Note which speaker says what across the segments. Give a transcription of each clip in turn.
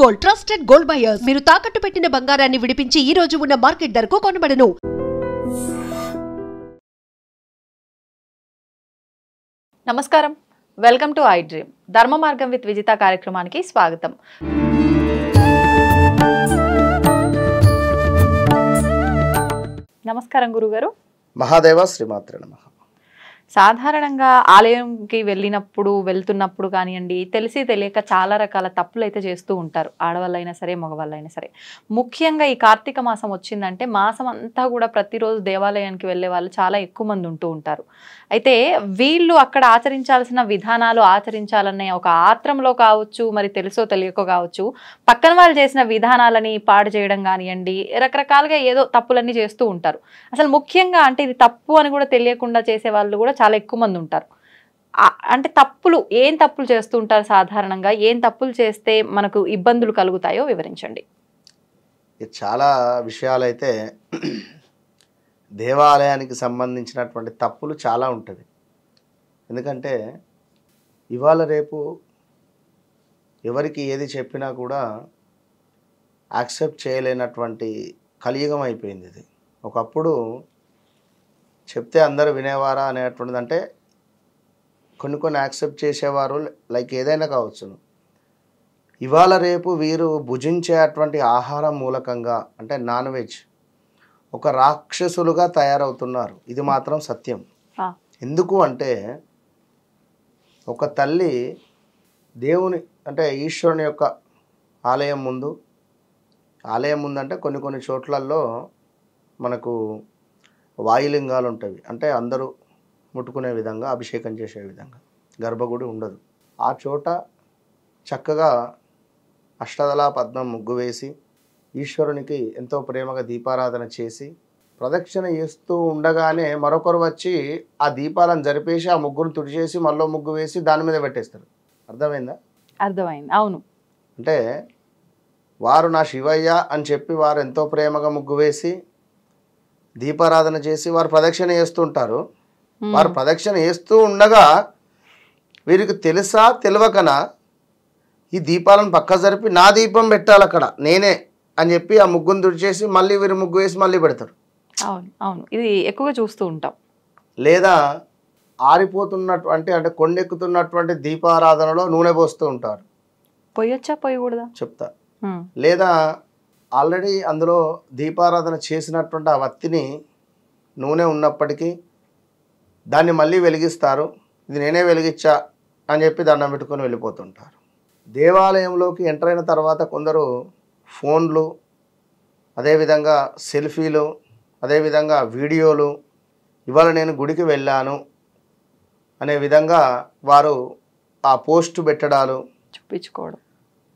Speaker 1: Gold trusted gold buyers. మీరు తాకట్టు పెట్టిన బంగారాన్ని విడిపించి ఈ రోజు ఉన్న మార్కెట్ ధరకు కొనబడను.
Speaker 2: నమస్కారం, వెల్కమ్ టు ఐ డ్రీమ్. ధర్మ మార్గం విత్ విజిత కార్యక్రమానికి స్వాగతం. నమస్కారం గురుగారు.
Speaker 3: మహాదేవ శ్రీమాత్రే నమః.
Speaker 2: సాధారణంగా ఆలయంకి వెళ్తున్నప్పుడు కానివ్వండి, తెలిసి తెలియక చాలా రకాల తప్పులు అయితే చేస్తూ ఉంటారు, ఆడవాళ్ళైనా సరే మగవాళ్ళైనా సరే. ముఖ్యంగా ఈ కార్తీక మాసం వచ్చిందంటే మాసం అంతా కూడా ప్రతిరోజు దేవాలయానికి వెళ్ళే వాళ్ళు చాలా ఎక్కువ మంది ఉంటూ ఉంటారు. అయితే వీళ్ళు అక్కడ ఆచరించాల్సిన విధానాలు ఆచరించాలనే ఒక ఆత్రంలో కావచ్చు, మరి తెలుసో తెలియకో కావచ్చు, పక్కన వాళ్ళు చేసిన విధానాలని పాడు చేయడం కానివ్వండి, రకరకాలుగా ఏదో తప్పులన్నీ చేస్తూ ఉంటారు. అసలు ముఖ్యంగా అంటే ఇది తప్పు అని కూడా తెలియకుండా చేసే వాళ్ళు కూడా చాలా ఎక్కువ మంది ఉంటారు. అంటే ఏం తప్పులు చేస్తూ ఉంటారు సాధారణంగా? ఏం తప్పులు చేస్తే మనకు ఇబ్బందులు కలుగుతాయో వివరించండి.
Speaker 3: చాలా విషయాలైతే దేవాలయానికి సంబంధించినటువంటి తప్పులు చాలా ఉంటుంది. ఎందుకంటే ఇవాళ రేపు ఎవరికి ఏది చెప్పినా కూడా యాక్సెప్ట్ చేయలేనటువంటి కలియుగం అయిపోయింది ఇది. ఒకప్పుడు చెప్తే అందరూ వినేవారా అనేటువంటిది, అంటే కొన్ని యాక్సెప్ట్ చేసేవారు, లైక్ ఏదైనా కావచ్చును. ఇవాళ రేపు వీరు భుజించేటువంటి ఆహారం మూలకంగా, అంటే నాన్ వెజ్, ఒక రాక్షసులుగా తయారవుతున్నారు. ఇది మాత్రం సత్యం. ఎందుకు అంటే ఒక తల్లి దేవుని, అంటే ఈశ్వరుని యొక్క ఆలయం ముందు అంటే కొన్ని చోట్లలో మనకు వాయులింగాలు ఉంటాయి, అంటే అందరూ ముట్టుకునే విధంగా, అభిషేకం చేసే విధంగా. గర్భగుడి ఉండదు. ఆ చోట చక్కగా అష్టదళ పద్మం ముగ్గు వేసి ఈశ్వరునికి ఎంతో ప్రేమగా దీపారాధన చేసి ప్రదక్షిణ చేస్తూ ఉండగానే మరొకరు వచ్చి ఆ దీపాలను జరిపేసి ఆ ముగ్గును తుడిచేసి మళ్ళీ ముగ్గు వేసి దాని మీద పెట్టేస్తారు. అర్థమైందా?
Speaker 2: అర్థమైంది. అవును.
Speaker 3: అంటే వారు నా శివయ్య అని చెప్పి వారు ఎంతో ప్రేమగా ముగ్గు వేసి దీపారాధన చేసి వారు ప్రదక్షిణ చేస్తుంటారు. వారు ప్రదక్షిణ చేస్తూ ఉండగా వీరికి తెలుసా తెలియకనా ఈ దీపాలను పక్క జరిపి నా దీపం పెట్టాలి అక్కడ నేనే అని చెప్పి ఆ ముగ్గును తుడిచేసి మళ్ళీ వీరు ముగ్గు వేసి మళ్ళీ పెడతారు.
Speaker 2: అవును అవును, ఇది ఎక్కువగా చూస్తూ ఉంటాం.
Speaker 3: లేదా అంటే కొండెక్కుతున్నటువంటి దీపారాధనలో నూనె పోస్తూ ఉంటారు.
Speaker 2: పోయొచ్చా పోయకూడదా
Speaker 3: చెప్తా. లేదా ఆల్రెడీ అందులో దీపారాధన చేసినటువంటి ఆ వత్తిని నూనె ఉన్నప్పటికీ దాన్ని మళ్ళీ వెలిగిస్తారు. ఇది నేనే వెలిగించా అని చెప్పి దండం పెట్టుకొని వెళ్ళిపోతుంటారు. దేవాలయంలోకి ఎంటర్ అయిన తర్వాత కొందరు ఫోన్లు, అదేవిధంగా సెల్ఫీలు, అదేవిధంగా వీడియోలు, ఇవాళ నేను గుడికి వెళ్ళాను అనే విధంగా వారు ఆ పోస్ట్ పెట్టడాలు,
Speaker 2: చూపించుకోవడం.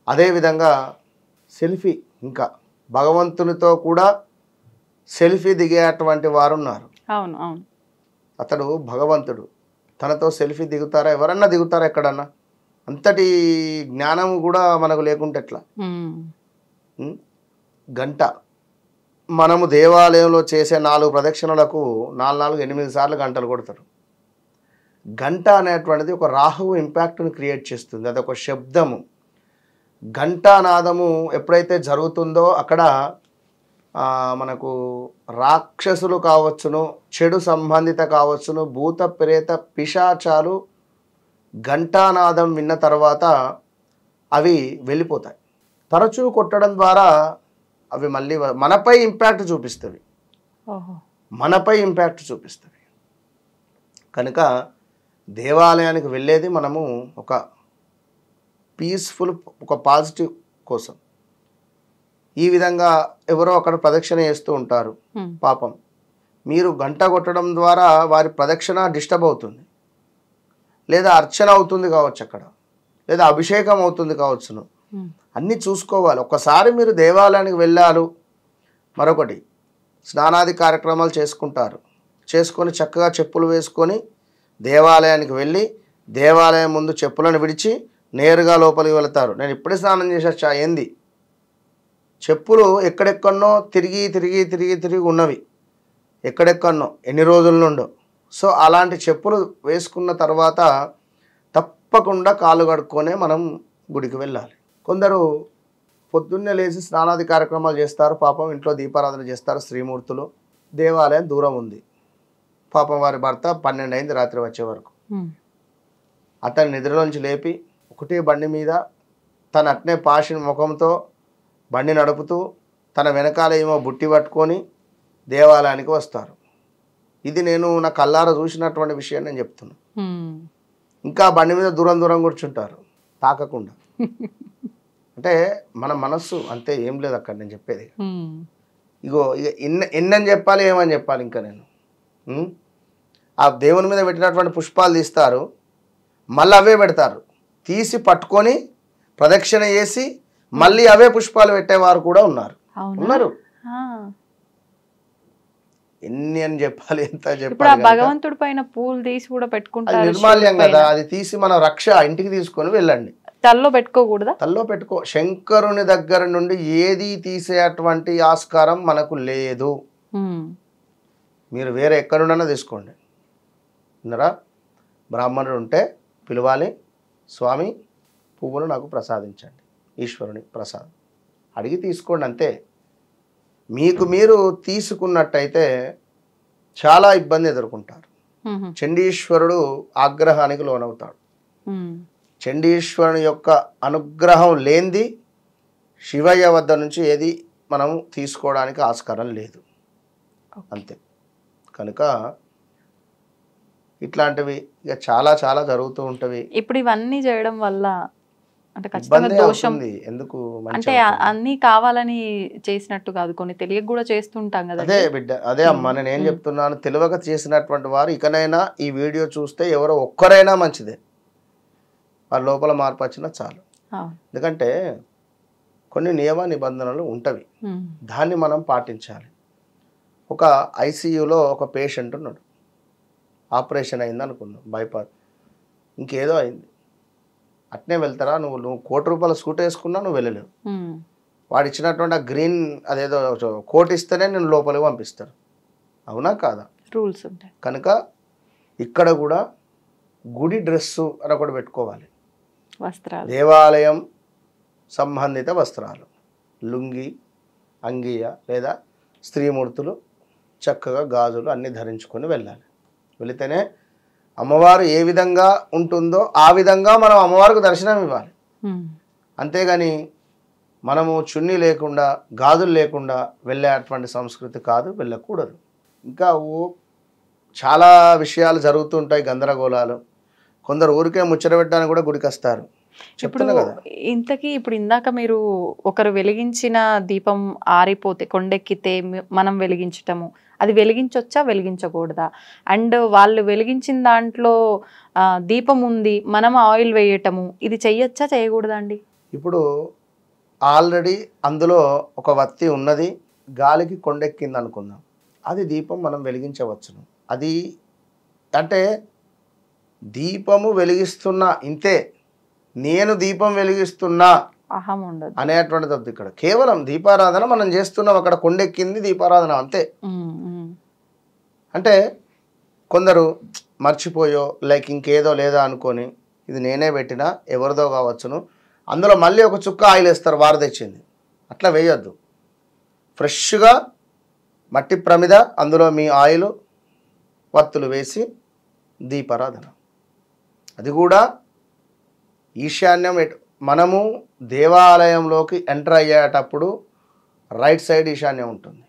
Speaker 3: అదేవిధంగా సెల్ఫీ, ఇంకా భగవంతునితో కూడా సెల్ఫీ దిగేటువంటి వారు ఉన్నారు.
Speaker 2: అవును అవును.
Speaker 3: అతడు భగవంతుడు, తనతో సెల్ఫీ దిగుతారా? ఎవరన్నా దిగుతారా ఎక్కడన్నా? అంతటి జ్ఞానం కూడా మనకు లేకుంటే ఎట్లా? గంట మనము దేవాలయంలో చేసే 4 ప్రదక్షిణలకు 8 సార్లు గంటలు కొడతారు. గంట అనేటువంటిది ఒక రాహువు ఇంపాక్ట్ని క్రియేట్ చేస్తుంది. అదొక శబ్దము. ఘంటానాదము ఎప్పుడైతే జరుగుతుందో అక్కడ మనకు రాక్షసులు కావచ్చును, చెడు సంబంధిత కావచ్చును, భూత ప్రేత పిశాచాలు ఘంటానాదం విన్న తర్వాత అవి వెళ్ళిపోతాయి. తరచూ కొట్టడం ద్వారా అవి మళ్ళీ మనపై ఇంపాక్ట్ చూపిస్తవి. కనుక దేవాలయానికి వెళ్ళేది మనము ఒక పీస్ఫుల్, ఒక పాజిటివ్ కోసం. ఈ విధంగా ఎవరో అక్కడ ప్రదక్షిణ చేస్తూ ఉంటారు. పాపం మీరు గంట కొట్టడం ద్వారా వారి ప్రదక్షిణ డిస్టర్బ్ అవుతుంది, లేదా అర్చన అవుతుంది కావచ్చు అక్కడ, లేదా అభిషేకం అవుతుంది కావచ్చును. అన్నీ చూసుకోవాలి. ఒక్కసారి మీరు దేవాలయానికి వెళ్ళారు, మరొకటి స్నానాది కార్యక్రమాలు చేసుకొని చక్కగా చెప్పులు వేసుకొని దేవాలయానికి వెళ్ళి దేవాలయం ముందు చెప్పులను విడిచి నేరుగా లోపలికి వెళతారు. నేను ఇప్పుడే స్నానం చేసా, ఏంది? చెప్పులు ఎక్కడెక్కడనో తిరిగి ఉన్నవి, ఎక్కడెక్కడనో ఎన్ని రోజుల నుండో. సో అలాంటి చెప్పులు వేసుకున్న తర్వాత తప్పకుండా కాళ్ళు కడుక్కొనే మనం గుడికి వెళ్ళాలి. కొందరు పొద్దున్నే లేచి స్నానాది కార్యక్రమాలు చేస్తారు, పాపం ఇంట్లో దీపారాధన చేస్తారు స్త్రీమూర్తులు. దేవాలయం దూరం ఉంది, పాపం వారి భర్త 12 అయింది రాత్రి వచ్చే వరకు. అతని నిద్రలోంచి లేపి ఒకటే బండి మీద తన అట్నే పాషి ముఖంతో బండి నడుపుతూ తన వెనకాల ఏమో బుట్టి పట్టుకొని దేవాలయానికి వస్తారు. ఇది నేను నా కళ్ళారా చూసినటువంటి విషయం నేను చెప్తున్నాను. ఇంకా బండి మీద దూరం దూరం కూర్చుంటారు తాకకుండా. అంటే మన మనస్సు అంతే, ఏం లేదు అక్కడ నేను చెప్పేది. ఇగో ఇక ఎన్నని చెప్పాలి, ఏమని చెప్పాలి ఇంకా నేను. ఆ దేవుని మీద పెట్టినటువంటి పుష్పాలు తీస్తారు, మళ్ళీ అవే పెడతారు, తీసి పట్టుకొని ప్రదక్షిణ చేసి మళ్ళీ అవే పుష్పాలు పెట్టేవారు కూడా ఉన్నారు. ఎన్ని అని చెప్పాలి, ఎంత చెప్పాలి.
Speaker 2: భగవంతుడి పైన పూలు తీసి కూడా పెట్టుకుంటారు,
Speaker 3: నిర్మాల్యం కదా. అది తీసి మన రక్ష ఇంటికి తీసుకొని వెళ్ళండి.
Speaker 2: తల్లో పెట్టుకోకూడదా?
Speaker 3: తల్లో పెట్టుకో. శంకరుని దగ్గర నుండి ఏది తీసేటువంటి ఆస్కారం మనకు లేదు. మీరు వేరే ఎక్కడున్నా తీసుకోండి. విన్నారా? బ్రాహ్మణుడు ఉంటే పిలవాలి, స్వామి పువ్వులు నాకు ప్రసాదించండి, ఈశ్వరుని ప్రసాదం అడిగి తీసుకోండి అంతే. మీకు మీరు తీసుకున్నట్టయితే చాలా ఇబ్బంది ఎదుర్కొంటారు. చండీశ్వరుడు ఆగ్రహానికి లోనవుతాడు. చండీశ్వరుని యొక్క అనుగ్రహం లేనిది శివయ్య వద్ద నుంచి ఏది మనం తీసుకోవడానికి ఆస్కారం లేదు అంతే. కనుక ఇట్లాంటివి ఇక చాలా చాలా జరుగుతూ ఉంటవి.
Speaker 2: ఇప్పుడు ఇవన్నీ చేయడం వల్ల అంటే ఖచ్చితంగా దోషం ఎందుకు, అంటే అన్ని కావాలని చేసినట్టు కాదు, కొన్ని తెలియక కూడా చేస్తుంటాం కదా.
Speaker 3: అదే బిడ్డ, అదే అమ్మా నేను ఏం చెప్తున్నాను, తెలియక చేసినటువంటి వారు ఇకనైనా ఈ వీడియో చూస్తే ఎవరో ఒక్కరైనా మంచిదే, వారి లోపల మార్పు వచ్చినా చాలు. ఎందుకంటే కొన్ని నియమ నిబంధనలు ఉంటవి, దాన్ని మనం పాటించాలి. ఒక ఐసీయూలో ఒక పేషెంట్ ఉన్నాడు, ఆపరేషన్ అయింది అనుకున్నాం, బైపాస్ ఇంకేదో అయింది. అట్నే వెళ్తారా? నువ్వు 1 కోటి రూపాయల సూట్ వేసుకున్నా నువ్వు వెళ్ళలేవు. వాడు ఇచ్చినటువంటి గ్రీన్ అదేదో కోట్ ఇస్తేనే నేను లోపలికి పంపిస్తారు. అవునా కాదా?
Speaker 2: రూల్స్ ఉంటాయి.
Speaker 3: కనుక ఇక్కడ కూడా గుడి డ్రెస్సు అని ఒకటి పెట్టుకోవాలి.
Speaker 2: వస్త్రాలు,
Speaker 3: దేవాలయం సంబంధిత వస్త్రాలు, లుంగి, అంగియ లేదా స్త్రీమూర్తులు చక్కగా గాజులు అన్నీ ధరించుకొని వెళ్ళాలి. వెళితేనే అమ్మవారు ఏ విధంగా ఉంటుందో ఆ విధంగా మనం అమ్మవారికి దర్శనం ఇవ్వాలి. అంతేగాని మనము చున్నీ లేకుండా గాజులు లేకుండా వెళ్ళేటువంటి సంస్కృతి కాదు, వెళ్ళకూడదు. ఇంకా చాలా విషయాలు జరుగుతుంటాయి, గందరగోళాలు. కొందరు ఊరికే ముచ్చటపెట్టడానికి కూడా గుడికి వస్తారు.
Speaker 2: ఇప్పుడు ఇంతకీ ఇప్పుడు ఇందాక మీరు ఒకరు వెలిగించిన దీపం ఆరిపోతే కొండెక్కితే మనం వెలిగించటము, అది వెలిగించొచ్చా వెలిగించకూడదా? అండ్ వాళ్ళు వెలిగించిన దాంట్లో దీపం ఉంది, మనం ఆయిల్ వేయటము, ఇది చెయ్యొచ్చా చేయకూడదా అండి?
Speaker 3: ఇప్పుడు ఆల్రెడీ అందులో ఒక వత్తి ఉన్నది, గాలికి కొండెక్కింది అనుకుందాం, అది దీపం మనం వెలిగించవచ్చును. అది అంటే దీపము వెలిగిస్తున్నా ఇంతే, నేను దీపం వెలిగిస్తున్నా
Speaker 2: అహం ఉండదు
Speaker 3: అనేటువంటిది ఇక్కడ. కేవలం దీపారాధన మనం చేస్తున్నాం, అక్కడ కొండెక్కింది దీపారాధన అంతే. అంటే కొందరు మర్చిపోయో లైక్ ఇంకేదో లేదా అనుకొని ఇది నేనే పెట్టినా ఎవరిదో కావచ్చును, అందులో మళ్ళీ ఒక చుక్క ఆయిల్ వేస్తారు వారు తెచ్చింది. అట్లా వేయొద్దు. ఫ్రెష్గా మట్టి ప్రమిద, అందులో మీ ఆయిల్ వత్తులు వేసి దీపారాధన. అది కూడా ఈశాన్యం. మనము దేవాలయంలోకి ఎంటర్ అయ్యేటప్పుడు రైట్ సైడ్ ఈశాన్యం ఉంటుంది.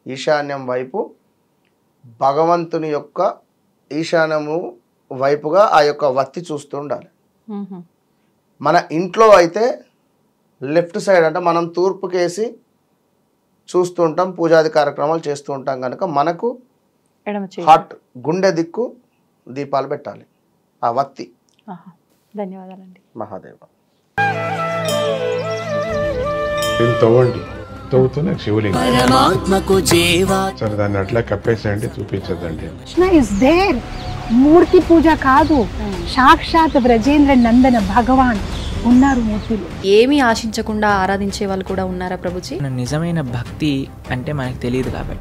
Speaker 3: ఈశాన్యం వైపు భగవంతుని యొక్క ఈశాన్యము వైపుగా ఆ యొక్క వత్తి చూస్తూ ఉండాలి. మన ఇంట్లో అయితే లెఫ్ట్ సైడ్, అంటే మనం తూర్పుకేసి చూస్తూ ఉంటాం, పూజాది కార్యక్రమాలు చేస్తూ ఉంటాం. కనుక మనకు హార్ట్ గుండె దిక్కు దీపాలు పెట్టాలి ఆ వత్తి.
Speaker 2: ధన్యవాదాలండి.
Speaker 3: మహాదేవ.
Speaker 4: తవ్వండి, తవ్వుతూనే శివలింగం సరే దాన్ని అట్లా కప్పేసేయండి, చూపించదండి.
Speaker 5: మూర్తి పూజ కాదు, సాక్షాత్ బ్రజేంద్ర నందన భగవాన్ ఉన్నారు మూర్తిలో.
Speaker 6: ఏమీ ఆశించకుండా ఆరాధించే వాళ్ళు కూడా ఉన్నారా ప్రభుజీ?
Speaker 7: నిజమైన భక్తి అంటే మనకు తెలియదు కాబట్టి